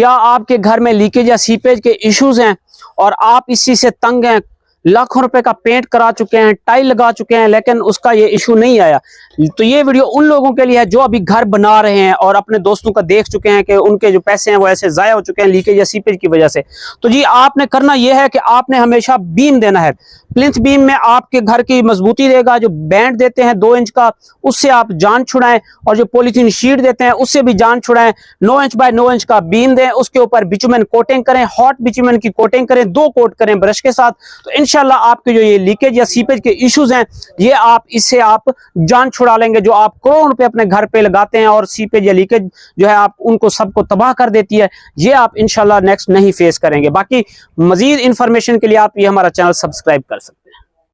क्या आपके घर में लीकेज या सीपेज के इश्यूज हैं और आप इसी से तंग हैं, लाखों रुपए का पेंट करा चुके हैं, टाइल लगा चुके हैं, लेकिन उसका ये इशू नहीं आया, तो ये वीडियो उन लोगों के लिए है जो अभी घर बना रहे हैं और अपने दोस्तों का देख चुके हैं कि उनके जो पैसे हैं वो ऐसे जाया हो चुके हैं लीकेज या सीपेज की वजह से। तो जी आपने करना यह है कि आपने हमेशा बीम देना है। प्लिंथ बीम में आपके घर की मजबूती देगा। जो बैंड देते हैं 2 इंच का, उससे आप जान छुड़ाएं, और जो पॉलीथीन शीट देते हैं उससे भी जान छुड़ाएं। 9 इंच बाय 9 इंच का बीम दें, उसके ऊपर बिचुमन कोटिंग करें, हॉट बिचुमन की कोटिंग करें, 2 कोट करें ब्रश के साथ। तो इंशाल्लाह आपके जो ये लीकेज या सीपेज के इश्यूज हैं ये आप इससे आप जान छुड़ा लेंगे। जो आप करोड़ रुपए अपने घर पे लगाते हैं और सीपेज या लीकेज जो है आप उनको सबको तबाह कर देती है, ये आप इंशाल्लाह नेक्स्ट नहीं फेस करेंगे। बाकी मजीद इंफॉर्मेशन के लिए आप ये हमारा चैनल सब्सक्राइब कर सकते हैं।